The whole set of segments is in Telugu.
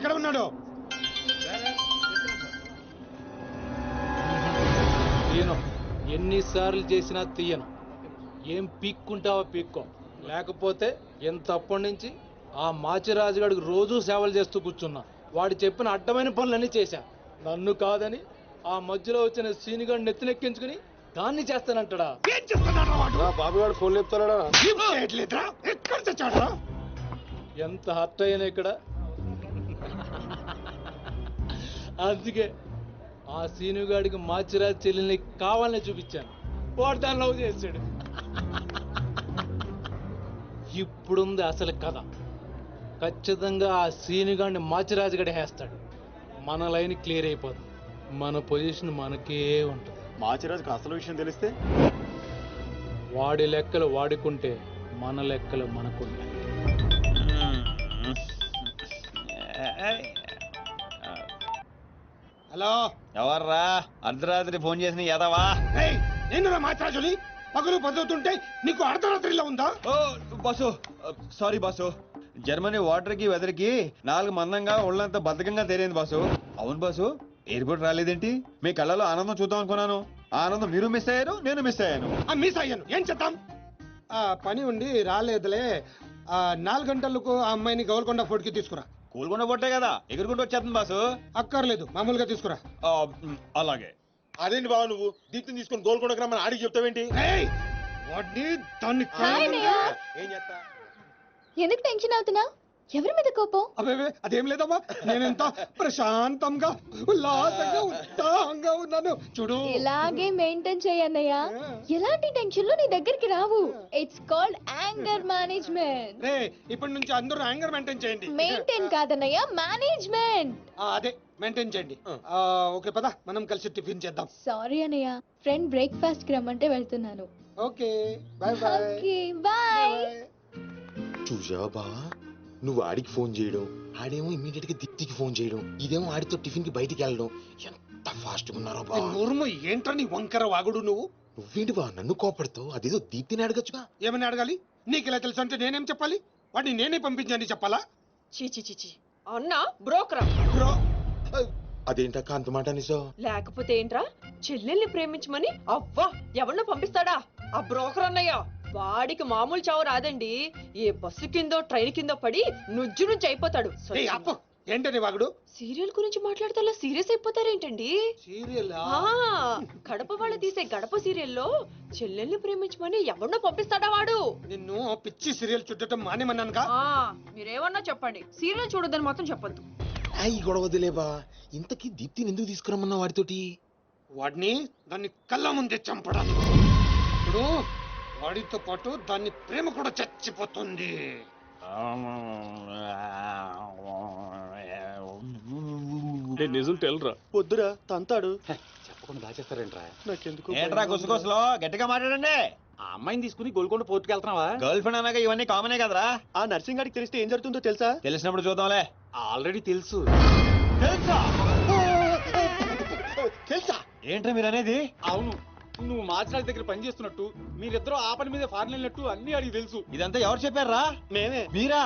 ఎక్కడ ఉన్నాడు? తీయను, ఎన్నిసార్లు చేసినా తీయను. ఏం పీక్కుంటావో పీక్కో, లేకపోతే ఎంతప్పటి నుంచి ఆ మాచిరాజుగాడికి రోజూ సేవలు చేస్తూ కూర్చున్నా. వాడు చెప్పిన అడ్డమైన పనులన్నీ చేశా. నన్ను కాదని ఆ మధ్యలో వచ్చిన సీనిగాడిని నెత్తినెక్కించుకుని దాన్ని చేస్తానంటాడా? ఏం చేస్తున్నాడు వాడు? బాబు గారు ఫోన్ లేపుతాడా? ఎక్కడ తెచ్చాడా? ఎంత హర్ట్ అయ్యాను ఇక్కడ. అందుకే ఆ సీనుగాడికి మాచిరాజు చెల్లెల్ని కావాలని చూపించాను. వాడు దాన్ని లవ్ చేశాడు. ఇప్పుడుంది అసలు కథ. ఖచ్చితంగా ఆ సీనుగాడిని మాచిరాజు గడి వేస్తాడు. మన లైన్ క్లియర్ అయిపోతుంది. మన పొజిషన్ మనకే ఉంటుంది. మాచిరాజుకి అసలు విషయం తెలిస్తే వాడి లెక్కలు వాడుకుంటే మన లెక్కలు మనకుంటాయి. హలో, ఎవర్రా అర్ధరాత్రి ఫోన్ చేసిన ఎదవా? నేను మాట్లాడుని పగలు పదువుతుంటే నీకు అర్ధరాత్రిలో ఉందా? Oh boss, sorry boss. Germany water కి వెదర్ కి 4 మందంగా ఒళ్ళంతా బద్ధకంగా తేలింది బాసు. అవును బాసు, ఎయిర్పోర్ట్ రాలేదేంటి? మీ కళ్ళలో ఆనందం చూద్దాం అనుకున్నాను. ఆనందం మీరు మిస్ అయ్యారు, నేను మిస్ అయ్యాను. మిస్ అయ్యాను, ఏం చేద్దాం? పని ఉండి రాలేదులే. 4 గంటలకు ఆ అమ్మాయిని గోల్కొండ ఫోర్ట్ కి తీసుకురా. కూలుకుండా పొట్టే కదా, ఎగురుకుంటూ వచ్చేస్తుంది బాసు. అక్కర్లేదు, మామూలుగా తీసుకురా. అలాగే. అదేంటి బాబు, నువ్వు దీప్తిని తీసుకొని గోల్కొండకు రమ్మని ఆడికి చెప్తావేంటి? వాడిని దాన్ని ఏం చేస్తా? ఎందుకు టెన్షన్ అవుతున్నా? ఎవరి మీద కోపం? అదే అదేం లేదమ్మా, నేనెంత ప్రశాంతంగా ఉల్లాసంగా ఉత్సాహంగా ఉన్నాను చూడు. ఇలాగే మెయింటైన్ చేయన్నయ్య. ఎలాంటి టెన్షన్లు నీ దగ్గరికి రావు. It's called anger management. రే, ఇప్పటి నుంచి అందరూ యాంగర్ మెయింటైన్ చేయండి. మెయింటైన్ కాదన్నయ్య, మేనేజ్మెంట్. అదే మెయింటైన్ చేయండి. ఓకే పద, మనం కలిసి టిఫిన్ చేద్దాం. సారీ అన్నయ్య, ఫ్రెండ్ బ్రేక్ఫాస్ట్ కి రమ్మంటే వెళ్తున్నాను. Okay bye bye. Okay bye. చూసావా బావా, నువ్వు ఆడికి ఫోన్ చేయడం, ఆడేమో ఇమీడియట్ గా దీప్తికి ఫోన్ చేయడం, ఇదేమో ఆడితో టిఫిన్ కి బయటికి వెళ్ళడం. ఎంత ఫాస్ట్ గా ఉన్నారో బా. నోరుము ఏంట్రా నీ వంకర వాగుడు నువ్వు? నువ్వేంటి బా నన్ను కోపడతావు? అదేదో దీప్తిని అడగచ్చుగా. ఏమని అడగాలి? నీకు ఇలా తెలుసు అంటే నేనేం చెప్పాలి? వాడిని నేనే పంపించండి చెప్పాలా? చీచి చీచి అన్నా బ్రోకరా? బ్రో, అదేంటక్క అంత మాట నిజం? లేకపోతే ఏంట్రా, చెల్లెల్ని ప్రేమించమని అవ్వా ఎవరినో పంపిస్తాడా ఆ బ్రోకర్ అన్నయ్య? వాడికి మామూలు చావు రాదండి. ఏ బస్సు కిందో ట్రైన్ కిందో పడి నుజ్జు నుంచి అయిపోతాడు. ఏయ్ అప్పు, ఏంటని వాగుడు? సీరియల్ గురించి మాట్లాడితే అలా సీరియస్ అయిపోతారేంటండి? సీరియల్ గడప వాళ్ళు తీసే గడప సీరియల్లో చెల్లెల్ని ప్రేమించమని ఎవరినో పంపిస్తాడా వాడు? నిన్ను పిచ్చి సీరియల్ చుట్టడం మానేమన్నానుగా. మీరేమన్నా చెప్పండి, సీరియల్ చూడొద్దని మాత్రం చెప్పొద్దు. ఈ గొడవ వదిలేబా. ఇంతకీ దీప్తిని ఎందుకు తీసుకురమ్మన్నా వాడితోటి? వాడిని దాన్ని కళ్ళ ముందే చంపడానికి. ఇప్పుడు వాడితో పాటు దాన్ని ప్రేమ కూడా చచ్చిపోతుంది. నిజం తెలరా? వద్దురా, తంతాడు. చెప్పకుండా దాచేస్తారేంట్రా? నాకెందుకు ఏంట్రా గుసగుసలో గట్టిగా మాట్లాడండి. ఆ అమ్మాయిని తీసుకుని గోల్కొండ పోర్టుకి వెళ్తున్నావా? గర్ల్ ఫ్రెండ్ అన్నాక ఇవన్నీ కామనే కదరా. ఆ నర్సింగ్ గారికి తెలిస్తే ఏం జరుగుతుందో తెలుసా? తెలిసినప్పుడు చూద్దాంలే. ఆల్రెడీ తెలుసు. తెలుసా? తెలుసా? ఏంట్రా మీరు అనేది? అవును, నువ్వు మాచిరాజు దగ్గర పని చేస్తున్నట్టు, మీరిద్దరూ ఆ పని మీద ఫారెన్ వెళ్ళినట్టు అన్ని అడిగి తెలుసు. ఇదంతా ఎవరు చెప్పారా? మేమే. మీరా?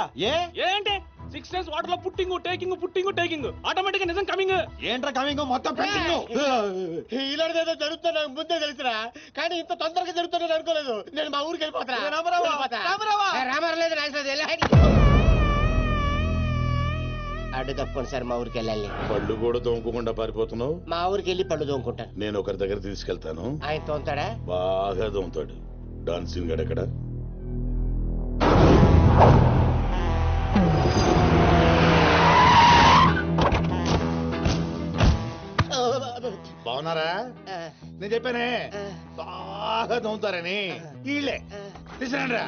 ఏంటి 6 days వాటర్ లో పుట్టింగ్ టేకింగ్ ఆటోమేటిక్ గా నిజం కమింగ్. ఏంట్రా కమింగ్ మొత్తం పెట్టింగ్? ఇలాంటిదేదో జరుగుతుంది నాకు ముందే తెలుసురా, కానీ ఇంత తొందరగా జరుగుతుందని అనుకోలేదు. నేను మా ఊరికి వెళ్ళిపోతా. అడ్డు తప్పకుండా సార్, మా ఊరికి వెళ్ళాలి. పళ్ళు కూడా తోముకోకుండా పారిపోతున్నావు. మా ఊరికి వెళ్ళి పళ్ళు తోముకుంటాను. నేను ఒకరి దగ్గర తీసుకెళ్తాను, ఆయన తోముతాడా? బాగా తోముతాడు. డాన్సింగ్ గడ ఎక్కడ? బాగున్నారా? నేను చెప్పానే బాగా తోముతారని. వీళ్ళే తీసుకురండిరా.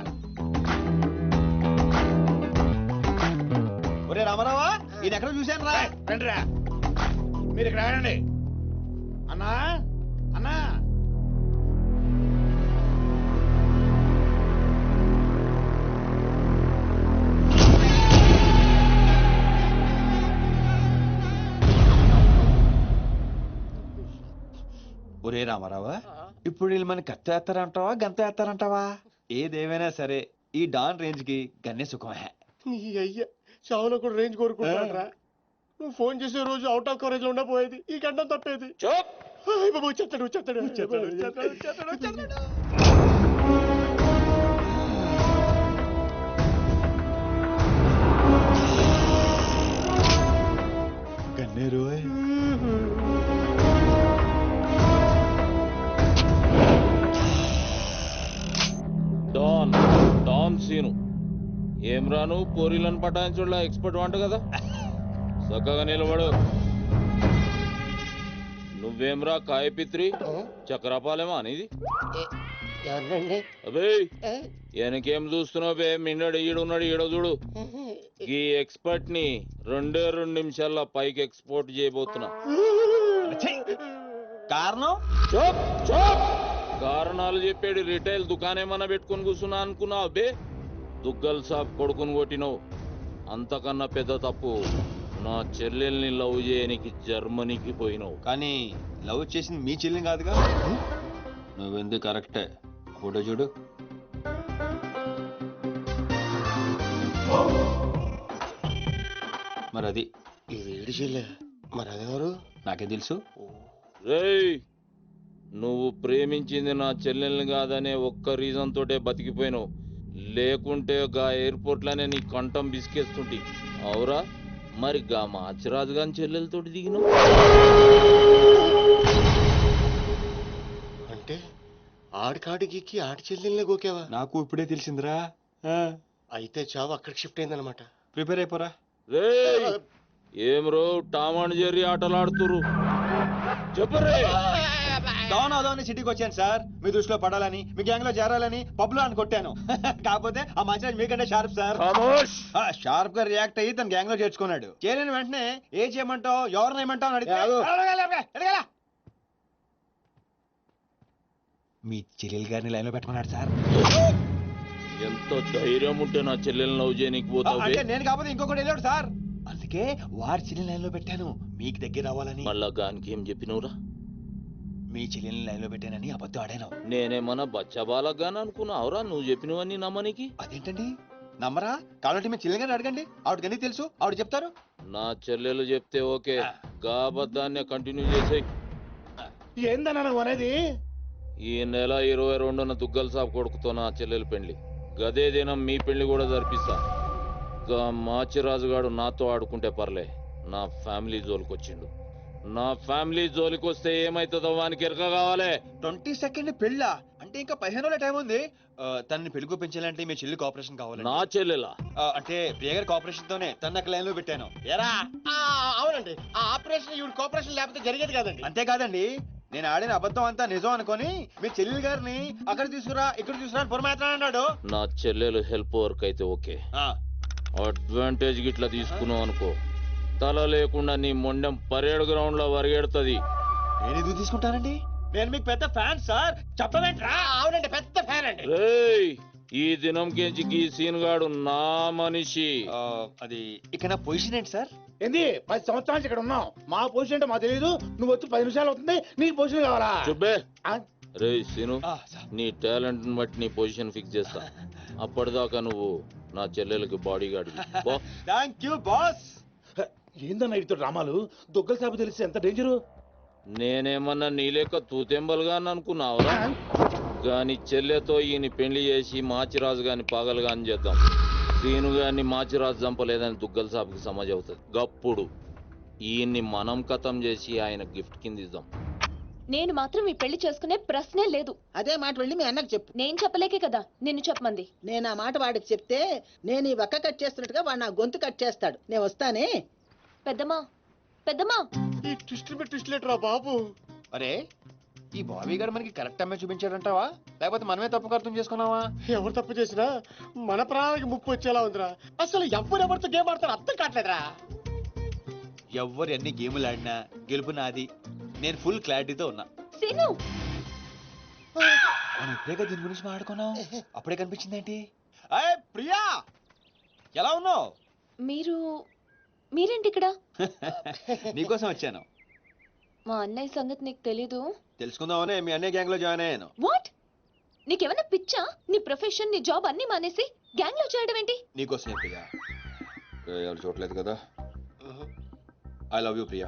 ఒరే రామారావా, ఇది ఎక్కడ చూశాను రా. రండిరా, మీరు ఇక్కడ ఆడండి. అన్నా అన్నా, ఒరే రామారావా, ఇప్పుడు వీళ్ళు మన కత్తి వేస్తారంటావా గంత వేస్తారంటావా? ఏదేమైనా సరే ఈ డాన్ రేంజ్ కి గన్నే సుఖమే. నీ అయ్యా చావులో కూడా రేంజ్ కోరుకుంటారా? నువ్వు ఫోన్ చేసే రోజు అవుట్ ఆఫ్ కవరేజ్ లో ఉండపోయేది, ఈ గంటం తప్పేది. బాబు చెప్తాడు చెప్తాడు చెప్తాడు చెప్తాడు చెప్తాడు చెప్తాడు. గన్నేరు డాన్ డాన్ సీను ఏం రాను పోరీలను పటాయించుడులా ఎక్స్పర్ట్ వంట కదా చక్కగా నిలబడు. నువ్వేమ్రా కాయపిత్రి చక్రపాలేమా అనేది? ఎవరండి? అబే వెనకేం చూస్తున్నావు బే? మిన్నడు ఈడున్నాడు, ఈడ చూడు. ఈ ఎక్స్పర్ట్ ని 2 నిమిషాల్లో పైకి ఎక్స్పోర్ట్ చేయబోతున్నా. కారణం చూప్ చూప్ కారణాలు చెప్పాడు. రిటైల్ దుకాణేమన్నా పెట్టుకుని కూర్చున్నా అనుకున్నావు బే? దుగ్గల్ సాబ్ కొడుకుని కొట్టినావు. అంతకన్నా పెద్ద తప్పు నా చెల్లెల్ని లవ్ చేయనికి జర్మనీకి పోయినావు. కానీ లవ్ చేసింది మీ చెల్లిని కాదుగా. నువ్వెందుకు కరెక్టే. ఫోటో చూడు. మరి అది ఈ వేడి చెల్లె, మరి అదెవరు? నాకే తెలుసు. రేయ్ నువ్వు ప్రేమించింది నా చెల్లెల్ని కాదనే ఒక్క రీజన్ తోటే బతికిపోయినావు. లేకుంటే గా ఎయిర్పోర్ట్ లోనే నీ కంఠం బిసికేస్తుంటి. అవురా మరి గా మాచిరాజు గాని చెల్లెలతోటి దిగినావు. అంటే ఆడికాడికి ఆడి చెల్లెల్ని గోకేవా? నాకు ఇప్పుడే తెలిసిందిరా. అయితే చావు అక్కడికి షిఫ్ట్ అయిందనమాట. ప్రిపేర్ అయిపోరా. రేయ్ ఏం రో టామ్ అండ్ జెర్రీ ఆటలాడుతురు చెప్పరే. డౌన్ అవుదామని సిటీకి వచ్చాను సార్, మీ దృష్టిలో పడాలని, మీ గ్యాంగ్ లో చేరాలని పబ్ లో అని కొట్టాను. కాకపోతే ఆ మంచి మీకంటే షార్ప్ సార్. షార్ప్ గా రియాక్ట్ అయ్యి తన గ్యాంగ్ లో చేర్చుకున్నాడు. చేరిన వెంటనే ఏ చేయమంటావు, ఎవరిని ఏమంటావు అని అడిగితే మీ చెల్లెలు గారిని లైన్ లో పెట్టుకున్నాడు సార్. ఎంత ధైర్యం ఉంటే నా చెల్లెల్ని లవ్ చేయనీకి పోతావు బే? అంటే నేను కాకపోతే ఇంకొకటి వెళ్ళాడు సార్. అందుకే వారి చెల్లెని లైన్ లో పెట్టాను, మీకు దగ్గర రావాలని. మళ్ళా గానికి ఏం చెప్పినవురా? మీ చెల్లెల్ని లైన్ లో పెట్టానని అబద్ధం ఆడాను. నేనేమన్నా బచ్చబాలగాని అనుకున్నావురా నువ్వు చెప్పినవన్నీ నమ్మనికి? అదేంటండి నమ్మరా? కాబట్టి మీ చెల్లెని అడగండి, ఆవిడకన్నీ తెలుసు, ఆవిడ చెప్తారు. నా చెల్లెలు చెప్తే ఓకే, గా అబద్ధాన్ని కంటిన్యూ చేసేయ్. ఏందన్నా నువ్వు అనేది? ఈ నెల 22న దుగ్గల్ సాబ్ కొడుకుతో నా చెల్లెలు పెళ్లి. గదే దినం మీ పెళ్లి కూడా జరిపిస్తా. గా మాచిరాజుగాడు నాతో ఆడుకుంటే పర్లే, నా ఫ్యామిలీ జోలికొచ్చిండు. నా ఫ్యామిలీ జోలికొస్తే ఏమైతుందో వానికి ఎరక కావాలి. 22nd పెళ్ళా? అంటే ఇంకా 15 రోజుల టైం ఉంది. తనని పెళ్లికి పెంచాలంటే మీ చెల్లి కోఆపరేషన్ కావాలి. నా చెల్లెలా? అంటే ప్రియ గారి కోఆపరేషన్ తోనే తన లైన్ లో పెట్టాను. ఎరా అవునండి, ఆ ఆపరేషన్ ఈవిడ కోఆపరేషన్ లేకపోతే జరిగేది కాదండి. అంతేకాదండి, నేను ఆడిన అబద్ధం అంతా నిజం అనుకొని మీ చెల్లెలు గారిని అక్కడ తీసుకురా ఇక్కడ తీసుకురా అని పొరమాత్రం అన్నాడు. నా చెల్లెలు హెల్ప్ వర్క్ అయితే ఓకే, అడ్వాంటేజ్ గిట్లా తీసుకున్నావు అనుకో తల లేకుండా నీ మొండెం పరేడ్ గ్రౌండ్ లో వరిగెడుతుంది. నేను ఎందుకు తీసుకుంటానండి? నేను మీకు పెద్ద ఫ్యాన్ సార్. చెప్పవేంట్రా? అవునండి, పెద్ద ఫ్యాన్ అండి. రేయ్ ఈ దినం కెంచి ఈ సీన్ గాడు నా మనిషి. అది ఇక నా పొజిషన్ ఏంటి సార్? ఏంది 10 సంవత్సరాలు ఇక్కడ ఉన్నావు, మా పొజిషన్ అంటే మాకు తెలియదు. నువ్వు వచ్చి 10 నిమిషాలు అవుతుంది, నీకు పొజిషన్ కావాలా? చుబ్బే. ఆ? రేయ్ సీను, నీ టాలెంట్ బట్టి నీ పొజిషన్ ఫిక్స్ చేస్తా. అప్పటిదాకా నువ్వు నా చెల్లెలకి body guard. Thank you boss. ఏందన్నా ఇటు డ్రామాలు? దుగ్గల సాబు తెలిసి ఎంత డేంజరు? నేనేమన్నా నీ లెక్క తూతెంబలుగా అనుకున్నావురా? గాని చెల్లెతో ఈయన పెళ్లి చేసి మాచిరాజు గాని పాగలు గాని చేద్దాం. సీను గాని మాచిరాజు చంపలేదని దుగ్గల సాబుకి సమాజ్ అవుతుంది. గప్పుడు ఈయన్ని మనం కథం చేసి ఆయన గిఫ్ట్ కింద ఇద్దాం. నేను మాత్రం ఈ పెళ్లి చేసుకునే ప్రశ్నే లేదు. అదే మాట వెళ్ళి మీ అన్నకు చెప్పు. నేను చెప్పలేకే కదా నిన్ను చెప్పమంది. నేను ఆ మాట వాడికి చెప్తే నేను ఈ వక్క కట్ చేస్తున్నట్టుగా వాడు నా గొంతు కట్ చేస్తాడు. నేను వస్తానే. పెద్దమ్మా పెద్దమ్మా. ఈ ట్విస్ట్ లేటరా బాబు. అరే ఈ బాబీ గారు మనకి కరెక్ట్ అమ్మాయి చూపించాడంటావా, లేకపోతే మనమే తప్పు అర్థం చేసుకున్నావా? ఎవరు తప్పు చేసినా మన ప్రాణానికి ముప్పు వచ్చేలా ఉందిరా. అసలు ఎవరెవరితో గేమ్ ఆడతారు అర్థం కావట్లేదురా. ఎవరు ఎన్ని గేములు ఆడినా గెలుపు నాది. నేను ఫుల్ క్లారిటీతో ఉన్నా. సీను మనం ఇప్పుడే దీని గురించి మాట్లాడుకున్నాం, అప్పుడే కనిపించిందేంటి? అయ్ ప్రియా, ఎలా ఉన్నావు? మీరేంటి ఇక్కడ? నీకోసం వచ్చాను. మా అన్నయ్య సంగతి నీకు తెలీదు? తెలుసుకుందామనే మీ అన్నయ్య గ్యాంగ్ లో జాయిన్ అయ్యాను. వాట్? నీకేమైనా పిచ్చా? నీ ప్రొఫెషన్ నీ జాబ్ అన్ని మానేసి గ్యాంగ్ లో చేయడం ఏంటి? నీకోసమే ప్రియా. ఎవరు చూడలేదు కదా. I love you Priya.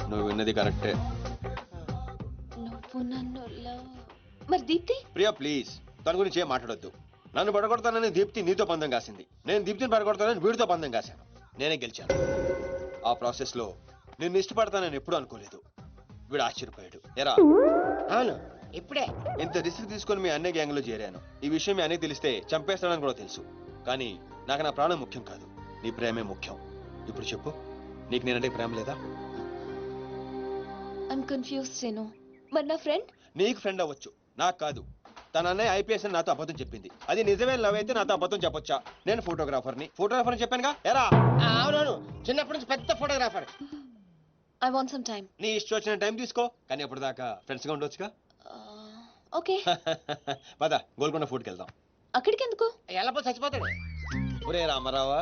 నువ్వు విన్నది కరెక్టే. నువ్వు నన్ను మరి దీప్తి? ప్రియా ప్లీజ్, తన గురించి ఏం మాట్లాడొద్దు. నన్ను పడగొడతానని దీప్తి నీతో పందెం కాసింది. నేను దీప్తిని పడగొడతానని వీడితో పందెం కాశాను. నేనే గెలిచాను. ఆ ప్రాసెస్ లో నిన్ను ఇష్టపడతానని ఎప్పుడు అనుకోలేదు. వీడు ఆశ్చర్యపోయాడు. ఎరా? అవును, ఇప్పుడే. ఇంత రిస్క్ తీసుకొని మీ అన్నయ్య గ్యాంగ్ లో చేరాను. ఈ విషయం మీ అన్నయ్య తెలిస్తే చంపేస్తానని కూడా తెలుసు. కానీ నాకు నా ప్రాణం ముఖ్యం కాదు, నీ ప్రేమే ముఖ్యం. ఇప్పుడు చెప్పు, నీకు నేనంటే ప్రేమ లేదా? I'm confused Seenu. మరి నా ఫ్రెండ్? నీకు ఫ్రెండ్ అవ్వచ్చు, నాకు కాదు. తన అన్నయ్య ఐపీఎస్ అని నాతో అబద్ధం చెప్పింది. అది నిజమే లవ్ అయితే నాతో అబద్ధం చెప్పొచ్చా? నేను ఫోటోగ్రాఫర్ని చెప్పానుగా. ఎరా? అవునవును, చిన్నప్పటి నుంచి పెద్ద photographer. I want some time. నీ ఇష్టం వచ్చిన టైం తీసుకో, కానీ అప్పుడు దాకా ఫ్రెండ్స్ గా ఉండొచ్చుగా. ఓకే. పద గోల్కొండ ఫోర్ట్కి వెళ్దాం. అక్కడికి ఎందుకు? ఎలా పో చచ్చిపోతాడు. ఒరే రామారావా,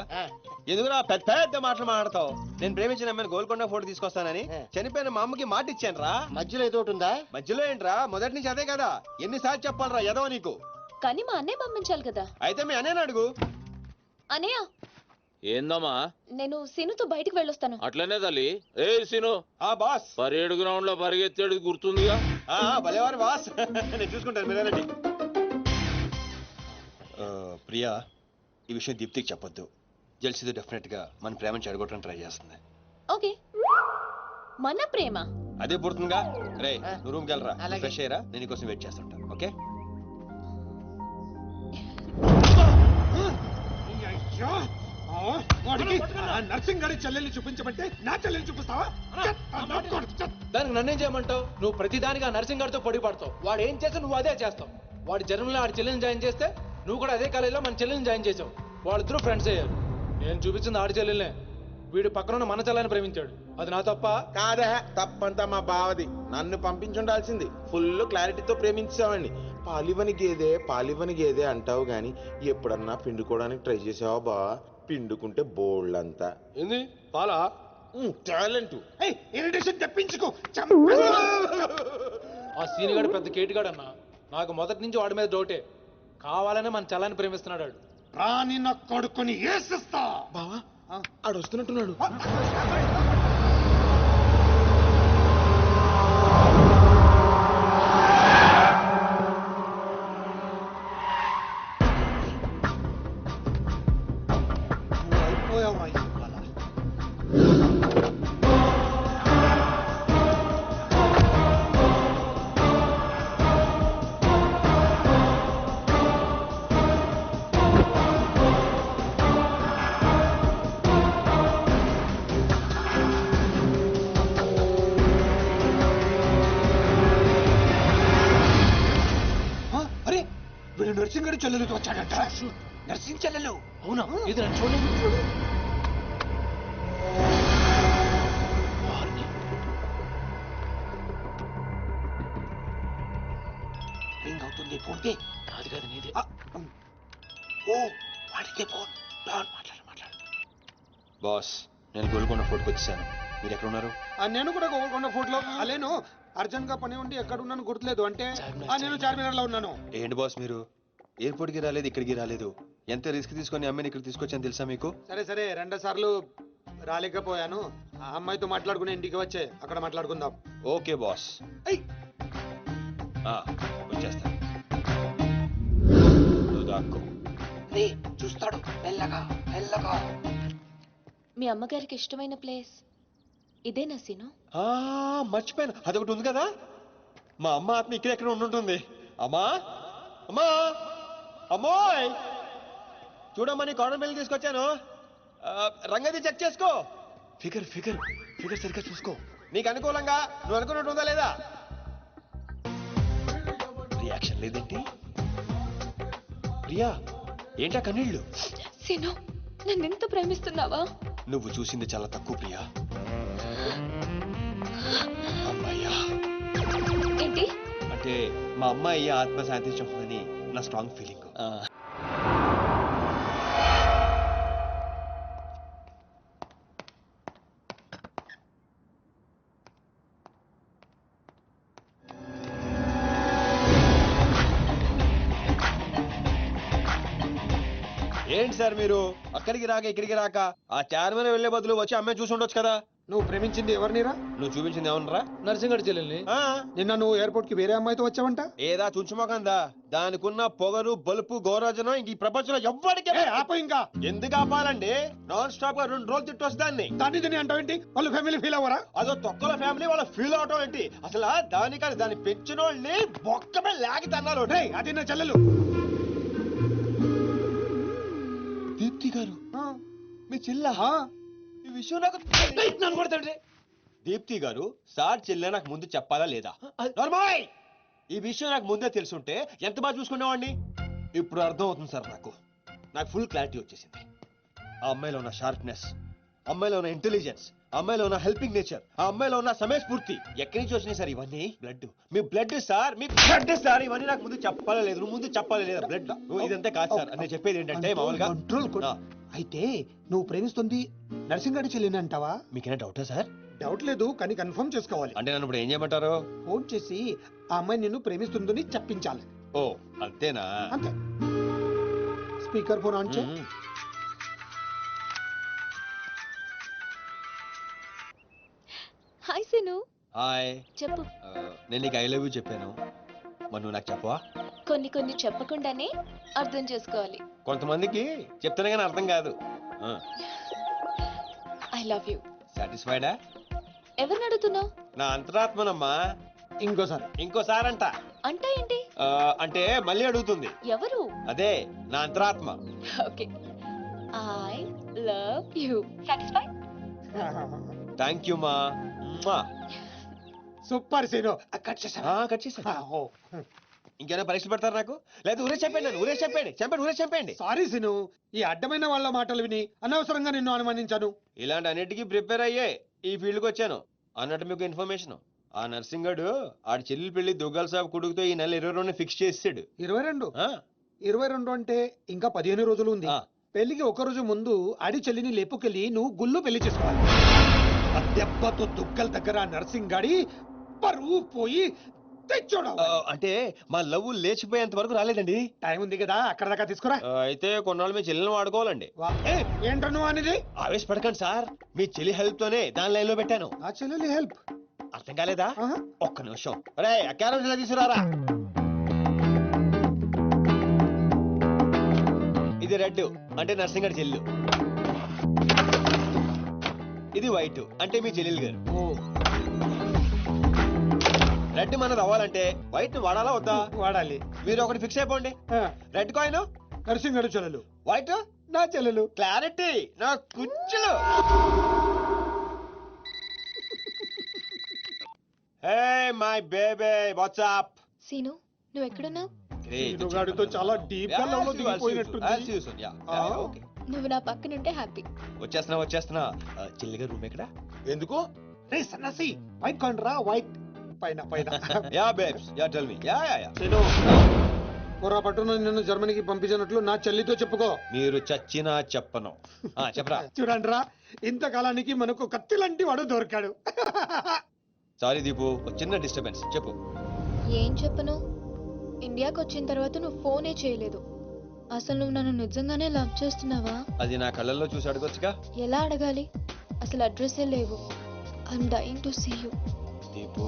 ఎందుకురా పెద్ద పెద్ద మాటలు మాట్లాడతావు? నేను ప్రేమించిన అమ్మాయిని గోల్కొండ ఫోటో తీసుకొస్తానని చనిపోయిన మా అమ్మకి మాట ఇచ్చాను రా. మధ్యలో ఏదో ఒకటి ఉందా? మధ్యలో ఏంట్రా, మొదటి నుంచి అదే కదా. ఎన్నిసార్లు చెప్పాలరా ఎదవ నీకు? కానీ మా అన్నయ్య పంపించాలి కదా. అయితే మీ అన్నయ్యని అడుగు. అన్నయ్య, ఏందమ్మా? నేను సీనుతో బయటికి వెళ్ళొస్తాను. అట్లనే తల్లి. ఏ సీను, ఆ బాస్ పరేడు గ్రౌండ్ లో పరిగెత్తేది గుర్తుందిగా? భలేవారు బాస్. నేను చూసుకుంటాను, మీరేనండి. ప్రియా, ఈ విషయం దీప్తికి చెప్పొద్దు. జెల్సీతో డెఫినెట్ గా మన ప్రేమను చెడగొట్టడానికి ట్రై చేస్తుంది. ఓకే. మన ప్రేమ అదే పుడుతుందిగా. రే, నువ్వు రూమ్కి వెళ్ళరా, ఫ్రెష్ అయ్యరా, నేను నీకోసం వెయిట్ చేస్తుంటా. ఓకే? వాడికి నర్సింగ్ గారి చెల్లెల్ని చూపించమంటే నా చెల్లెల్ని చూపిస్తావా? దానికి నన్నేం చేయమంటావు? నువ్వు ప్రతిదానికి ఆ నర్సింగ్ గారితో పొడి పడతావు. వాడు ఏం చేస్తే నువ్వు అదే చేస్తావు. వాడి జన్మలో ఆడి చెల్లెని జాయిన్ చేస్తే నువ్వు కూడా అదే కాలేజీలో మన చెల్లెని జాయిన్ చేసావు. వాళ్ళిద్దరూ ఫ్రెండ్స్ అయ్యారు. నేను చూపించింది ఆడి చెల్లెలనే. వీడు పక్కన మన చెల్లని ప్రేమించాడు. అది నా తప్ప కాదా? తప్పంతా మా బావది. నన్ను పంపించుండాల్సింది. ఫుల్ క్లారిటీతో ప్రేమించావండి. పాలివని గేదే అంటావు గాని ఎప్పుడన్నా పిండుకోవడానికి ట్రై చేసావా బా? పిండుకుంటే బోల్డ్ అంతా. ఏంది పాలా? టాలెంట్. ఇరిటేషన్ తెప్పించుకో. ఆ సీనిగాడు పెద్ద కేటుగాడు అన్న. నాకు మొదటి నుంచి వాడి మీద డౌటే. కావాలనే మన చల్లని ప్రేమిస్తున్నాడు వాడు. రాని నా కొడుకుని ఏసిస్తా. బావా ఆడు వస్తున్నట్టున్నాడు. అయిపోయావా ఇవాళ? అరే, వీడు నర్సింగ్ గారి చెల్లెలతో వచ్చాడట. నర్సింగ్ చెల్లెలు? అవునా? ఇది నన్ను చూడలేదు. రింగ్ అవుతుంది. ఫోన్కి కాదు కాదు నీదే. ఓ వాడితే ఫోన్. మాట్లాడు. బాస్, నేను గోల్కొండ ఫోర్ట్కి వచ్చేసాను. మీరు ఎక్కడ ఉన్నారు? నేను కూడా గోల్కొండ ఫోర్ట్ లో లేను. అర్జెంట్ గా పని ఉండి ఎక్కడ ఉన్నాను గుర్తులేదు. అంటే నేను చార్మినార్ లో ఉన్నాను. ఏంటి బాస్ మీరు ఎయిర్పోర్ట్ కి రాలేదు, ఇక్కడికి రాలేదు. ఎంత రిస్క్ తీసుకొని అమ్మాయిని ఇక్కడ తీసుకొచ్చాను తెలుసా మీకు? సరే 2 సార్లు రాలేకపోయాను. ఆ అమ్మాయితో మాట్లాడుకుని ఇంటికి వచ్చే అక్కడ మాట్లాడుకుందాం. ఓకే బాస్, వచ్చేస్తా. నువ్వు దాక్కో. చూస్తాడు. మెల్లగా. మీ అమ్మగారికి ఇష్టమైన ప్లేస్ ఇదేనా సీను? మర్చిపోయాను, అదొకటి ఉంది కదా. మా అమ్మ ఆత్మ ఇక్కడెక్కడ ఉండుంటుంది. అమ్మా అమ్మోయ్, చూడమ్మా, నీ కాటన్ బిల్ తీసుకొచ్చాను. రంగది చెక్ చేసుకో. ఫిగర్ సరిగ్గా చూసుకో. నీకు అనుకూలంగా నువ్వు అనుకున్నట్టు ఉందా లేదా? రియాక్షన్ లేదేంటి? ప్రియా, ఏంటా కన్నీళ్ళు? సీను, నన్ను ఎంత ప్రేమిస్తున్నావా? నువ్వు చూసింది చాలా తక్కువ ప్రియా. అమ్మాయ్యా ఏంటి అంటే మా అమ్మాయి ఆత్మ శాంతించని నా స్ట్రాంగ్ ఫీలింగ్. ఏంటి సార్ మీరు అక్కడికి రాక ఇక్కడికి రాక ఆ చైర్మన్ వెళ్లే బదులు వచ్చి అమ్మాయి చూసి ఉండొచ్చు కదా. నువ్వు ప్రేమించింది ఎవరినిరా? నువ్వు చూపించింది ఏమన్నారా? నర్సింగడి చెల్లెల్ని. నిన్న నువ్వు ఎయిర్పోర్ట్ కి వేరే అమ్మాయితో వచ్చావంట. ఏదా చుంచుమోకందా, దానికున్న పొగరు బలుపు గౌరాజనం ఇంక ఈ ప్రపంచంలో ఎవ్వడికి ఆప ఇంకా ఎందుకు ఆపాలండి? నాన్ స్టాప్ గా 2 రోజులు తిట్టొచ్చు దాన్ని. దాన్ని అంటావేంటి? వాళ్ళు ఫ్యామిలీ ఫీల్ అవ్వరా? అదో తొక్కల ఫ్యామిలీ వాళ్ళ ఫీల్ అవటం ఏంటి? అసలు దానికని దాన్ని పెంచిన వాళ్ళని బొక్కమే లాగి తన్నారు. అది నా చెల్లెలు. దీప్తి గారు మీ చెల్ల ఈ విషయం నాకు నన్ను కొడతాడు. దీప్తి గారు సార్ చెల్లె నాకు ముందు చెప్పాలా లేదా? నార్మల్ ఈ విషయం నాకు ముందే తెలుసుంటే ఎంత బాగా చూసుకునేవాడిని. ఇప్పుడు అర్థం అవుతుంది సార్. నాకు ఫుల్ క్లారిటీ వచ్చేసింది. ఆ అమ్మాయిలో ఉన్న షార్ప్నెస్, అమ్మాయిలో ఉన్న ఇంటెలిజెన్స్, అమ్మాయిలో ఉన్న హెల్పింగ్ నేచర్, ఆ అమ్మాయిలో ఉన్న సమయస్ఫూర్తి ఎక్కడి నుంచి వచ్చినాయి సార్ ఇవన్నీ? బ్లడ్, మీ బ్లడ్ సార్, మీ బ్లడ్ సార్. ఇవన్నీ నాకు ముందు చెప్పాలా లేదు? నువ్వు ముందు చెప్పాలా లేదా? బ్లడ్ ఇదంతా కాదు సార్. నేను చెప్పేది ఏంటంటే మామూలుగా అయితే నువ్వు ప్రేమిస్తుంది నర్సింగడి చెల్లిని అంటావా? మీకేనా డౌటా సార్? డౌట్ లేదు, కానీ కన్ఫర్మ్ చేసుకోవాలి. అంటే నన్ను ఇప్పుడు ఏం చేయమంటారు? ఫోన్ చేసి ఆ అమ్మాయి నిన్ను ప్రేమిస్తుందని చెప్పించాలి. ఓ అంతేనా? అంతే. స్పీకర్ ఫోన్ ఆన్ చేయి. హాయ్ సీను. హాయ్. చెప్పు. నేను నీకు ఐ లవ్ యూ చెప్పాను, మరి నువ్వు నాకు చెప్పవా? కొన్ని చెప్పకుండానే అర్థం చేసుకోవాలి. కొంతమందికి చెప్తానే కానీ అర్థం కాదు. I love you. సాటిస్ఫైడా? ఎవరిని అడుగుతున్నావు? నా అంతరాత్మనమ్మా. ఇంకోసారి అంట. అంటే ఏంటి? అంటే మళ్ళీ అడుగుతుంది. ఎవరు? అదే నా అంతరాత్మ. Okay. I love you. Satisfy? Thank you మా. Super scene. కట్ చేసా. ఇంకేమైనా పరీక్షలు పెడతారు నాకు? లేదా ఊరే చెప్పండి. సారీ సీను, ఈ అడ్డమైన వాళ్ళ మాటలు విని అనవసరంగా నిన్ను అనుమానించాను. ఇలాంటి అన్నిటికీ ప్రిపేర్ అయ్యే ఈ ఫీల్డ్కి వచ్చాను. అన్నట్టు మీకు ఇన్ఫర్మేషన్, ఆ నర్సింగడు ఆడి చెల్లెలు పెళ్లి దుగ్గాల సాబ్ కొడుకుతో ఈ నెల 22 ఫిక్స్ చేసాడు. 22 అంటే ఇంకా 15 రోజులు ఉంది. పెళ్లికి ఒక రోజు ముందు ఆడి చెల్లిని లేపుకెళ్ళి నువ్వు గుళ్ళు పెళ్లి చేసుకోవాలి. దెబ్బతో దుగ్గల దగ్గర నర్సింగ్ గాడి పరువు పోయి తెచ్చోడు. అంటే మా లవ్ లేచిపోయేంత వరకు రాలేదండి. టైం ఉంది కదా, అక్కడ దాకా తీసుకురా. అయితే కొన్నాళ్ళు మీ చెల్లెని వాడుకోవాలండి. ఏంటను అనేది? ఆవేశపడకండి సార్, మీ చెల్లి హెల్ప్ తోనే దాని లైన్ లో పెట్టాను. ఆ చెల్లెలి హెల్ప్ అర్థం కాలేదా? ఒక్క నిమిషం. అరే క్యారెట్ ఇలా తీసుకురారా. ఇది రెడ్ అంటే నర్సింగడి చెల్లు, ఇది వైట్ అంటే మీ చెల్లెలు గారు. రెడ్ మనది అవ్వాలంటే వైట్ ని వాడాలా వద్దా? వాడాలి. మీరు ఒకటి ఫిక్స్ అయిపోండి. రెడ్ కాయిన్ నర్సింగడు చెల్లెలు, వైట్ నా చెల్లెలు. క్లారిటీ నా కుచ్చులు. Hey my baby, what's up? Seenu, నువ్వు ఎక్కడున్నావు? గాడితో చాలా డీప్ గా లవ్ లో దిగిపోయినట్టుంది. నువ్వు నా పక్కనుంటే హ్యాపీ. వచ్చేస్తున్నా. చెల్లిగా రూమ్ ఎక్కడ? ఎందుకు? రే సన్నాసి, వైట్ కాయిన్ రా. వైట్ పైన. Yeah babes, yeah tell me. Yeah పొరపాటున నిన్ను జర్మనీకి పంపించినట్లు నా చెల్లితో చెప్పుకో. మీరు చచ్చినా చెప్పను. చెప్పరా. చూడండి రా, ఇంతకాలానికి మనకు కత్తి లాంటి వాడు దొరికాడు. సారీ దీపు, చిన్న డిస్టర్బెన్స్. చెప్పు. ఏం చెప్పను? ఇండియాకి వచ్చిన తర్వాత నువ్వు ఫోనే చేయలేదు. అసలు నువ్వు నన్ను నిజంగానే లవ్ చేస్తున్నావా? అది నా కళ్ళల్లో చూసి అడగొచ్చుగా. ఎలా అడగాలి? అసలు అడ్రస్సే లేవు. I'm dying to see you. Deepu,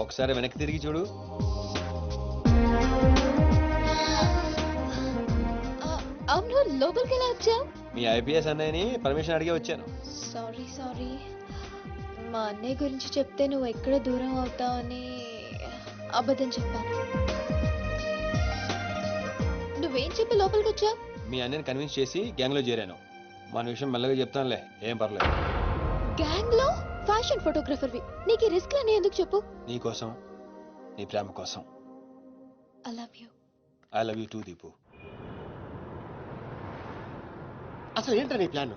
ఒకసారి వెనక్కి తిరిగి చూడు. అవును, లోపలికి ఎలా వచ్చావు? మీ ఐపీఎస్ అన్నయ్యని పర్మిషన్ అడిగే వచ్చాను. సారీ. మా అన్నయ్య గురించి చెప్తే నువ్వు ఎక్కడ దూరం అవుతావని అబద్ధం చెప్పాను. నువ్వేం చెప్పి లోపలికి వచ్చావు? మీ అన్నయ్యని కన్విన్స్ చేసి గ్యాంగ్ లో చేరాను. మన విషయం మెల్లగా చెప్తానులే, ఏం పర్లేదు. గ్యాంగ్ లో ఫ్యాషన్ ఫోటోగ్రఫర్వి, నీకు ఈ రిస్క్ అని ఎందుకు చెప్పు? నీ కోసం, నీ ప్రేమ కోసం. I love you. I love you two Deepu. అసలు ఏంటో నీ ప్లాన్?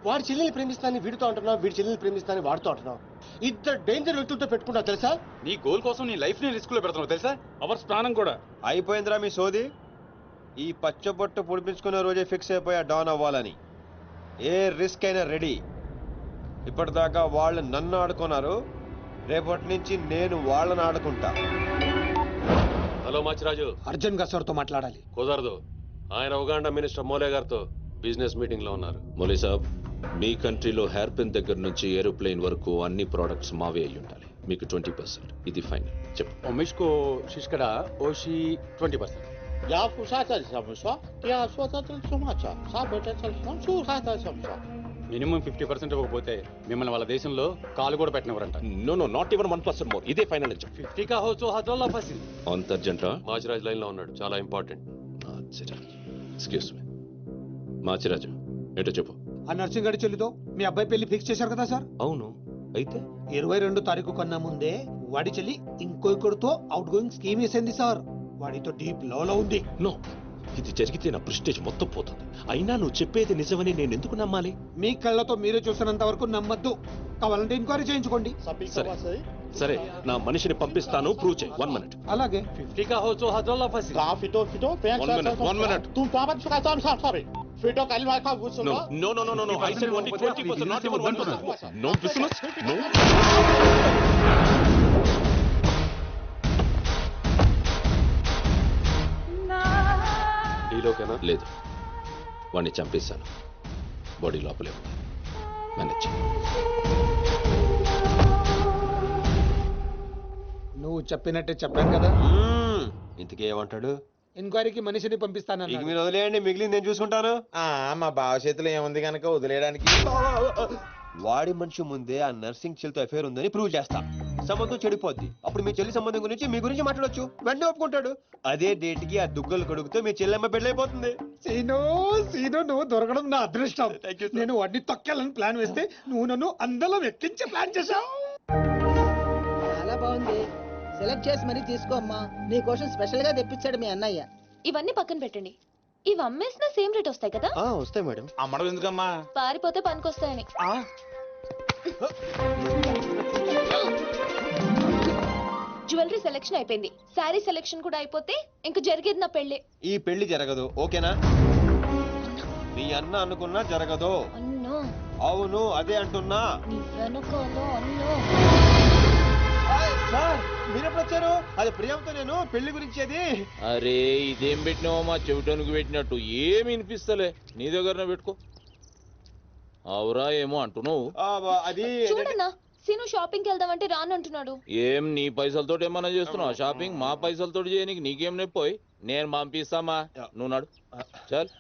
వాడి చెల్లెల్ని ప్రేమిస్తానని వీడితో అంటున్నావు, వీడి చెల్లెల్ని ప్రేమిస్తానని వాడితో అంటున్నావు. ఇద్దరు డేంజర్ వ్యక్తులతో పెట్టుకున్నావు తెలుసా? నీ గోల్ కోసం నీ లైఫ్ ని రిస్క్ లో పెడుతున్నావు తెలుసా? అవర్స్ ప్రాణం కూడా. అయిపోయిందిరా మీ సోది. ఈ పచ్చబొట్టు పొడిపించుకునే రోజే ఫిక్స్ అయిపోయా డాన్ అవ్వాలని. ఏ రిస్క్ అయినా రెడీ. ఇప్పటిదాకా వాళ్ళు నన్ను ఆడుకున్నారు, రేపటి నుంచి నేను వాళ్ళని ఆడుకుంటా. Hello hello Machiraju. అర్జున్ గా సార్తో మాట్లాడాలి. కుదరదు, ఆయన ఉగాండా మినిస్టర్ మోలే గారితో బిజినెస్ మీటింగ్ లో ఉన్నారు. మోలీ సాబ్, మీ కంట్రీలో హెయిర్ పిన్ దగ్గర నుంచి ఏరోప్లేన్ వరకు అన్ని ప్రోడక్ట్స్ మావే అయి ఉండాలి. మీకు 20%. ఇది ఫైనల్. చెప్పు. మిష్కో శిష్కడ ఓషి 20%. యా ఫుషాచల్ సమస్య యా స్వతత్ర సమాచ సాబటచల్ సమస్య మినిమం 50% ఇవ్వకపోతే మిమ్మల్ని వాళ్ళ దేశంలో కాలు కూడా పెట్టినవరంట. No no, not even 1% more. ఇదే ఫైనల్ అని చెప్పు. 50 కా హోచో హజోల్లా ఫసి. అంత అర్జెంటా? మాచిరాజ్ లైన్ లో ఉన్నాడు, చాలా important. Machiraj, excuse me. Machiraju ఏంటో చెప్పు. ఆ నర్సింగ్ గడి చెల్లితో మీ అబ్బాయి పెళ్లి ఫిక్స్ చేశారు కదా సార్? అవును, అయితే 22 తారీఖు కన్నా ముందే వాడి చెల్లి ఇంకొకరితో అవుట్ గోయింగ్ స్కీమ్ వేసింది సార్. వాడితో డీప్ లో ఉంది. నో, ఇది జరిగితే నా ప్రెస్టేజ్ మొత్తం పోతుంది. అయినా నువ్వు చెప్పేది నిజమని నేను ఎందుకు నమ్మాలి? మీ కళ్ళతో మీరే చూసినంత వరకు నమ్మద్దు. కావాలంటే ఎంక్వైరీ చేయించుకోండి. సరే సరే, నా మనిషిని పంపిస్తాను, ప్రూవ్ చేయి. 1 minute. అలాగే. 50 కా హోచో హజోల్లా ఫసి. కా ఫిటో ఫిటో 1 minute. తుమ్ తాబత్ ఫికా తామ్ సారీ ఫిటో కల్వా కా గుసో. No, no, no, no, no. I said only 20%, not even 1%. No business, no. డీలోకేనా? లేదు, వాడిని చంపేశాను. బాడీ లోపలే ఉంది. మేనేజ్. నువ్వు చెప్పినట్టే చెప్పాను కదా. ఇంతకీ ఏమంటాడు? ఎంక్వైరీకి మనిషిని పంపిస్తానన్నా. ఇక మీరు వదిలేయండి, మిగిలింది నేను చూసుకుంటాను. మా బావ చేతిలో ఏముంది కనుక వదిలేయడానికి. వాడి మనిషి ముందే ఆ నర్సింగ్ చెల్లితో అఫేర్ ఉందని ప్రూవ్ చేస్తా. సంబంధం చెడిపోద్ది. అప్పుడు మీ చెల్లి సంబంధం గురించి మీ గురించి మాట్లాడొచ్చు. వెంటనే ఒప్పుకుంటాడు. అదే డేట్ కి ఆ దుగ్గలు కొడుకుతో మీ చెల్లెమ్మ పెళ్ళైపోతుంది. సీను సీను, నువ్వు దొరకడం నా అదృష్టం. నేను వాడిని తొక్కాలని ప్లాన్ వేస్తే నువ్వు నన్ను అందరం ఎక్కించే ప్లాన్ చేశావు. చాలా బాగుంది. సెలెక్ట్ చేసి మరీ తీసుకో అమ్మా. నీ కోసం స్పెషల్ గా తెప్పించాడు మీ అన్నయ్య. ఇవన్నీ పక్కన పెట్టండి. ఇవి అమ్మేసిన సేమ్ రేట్ వస్తాయి కదా? వస్తాయి మేడం. అమ్మడం ఎందుకమ్మా? పారిపోతే పనికొస్తాయని. జ్యువెలరీ సెలెక్షన్ అయిపోయింది. శారీ సెలెక్షన్ కూడా అయిపోతే ఇంక జరిగేది నా పెళ్లి. ఈ పెళ్లి జరగదు, ఓకేనా? మీ అన్న అనుకున్నా జరగదు. అన్నో. అవును, అదే అంటున్నా. నీ వెనుకలో అన్నో. సార్, మీరెప్పుడు వచ్చారు? అది ప్రియాంతో నేను పెళ్లి గురించి. అది అరే, ఇదేం పెట్టినావో మా చెవిటానికి పెట్టినట్టు ఏమి వినిపిస్తలే. నీ దగ్గరనే పెట్టుకో. అవురా ఏమో అంటున్నావు. అది చూడన్నా, సీను షాపింగ్కి వెళ్దామంటే రానంటున్నాడు. ఏం నీ పైసలతో ఏమన్నా చేస్తున్నావు షాపింగ్? మా పైసలతో చేయనికి నీకేం నొప్పోయి? నేను పంపిస్తామా, నువ్వు నాడు. చల్.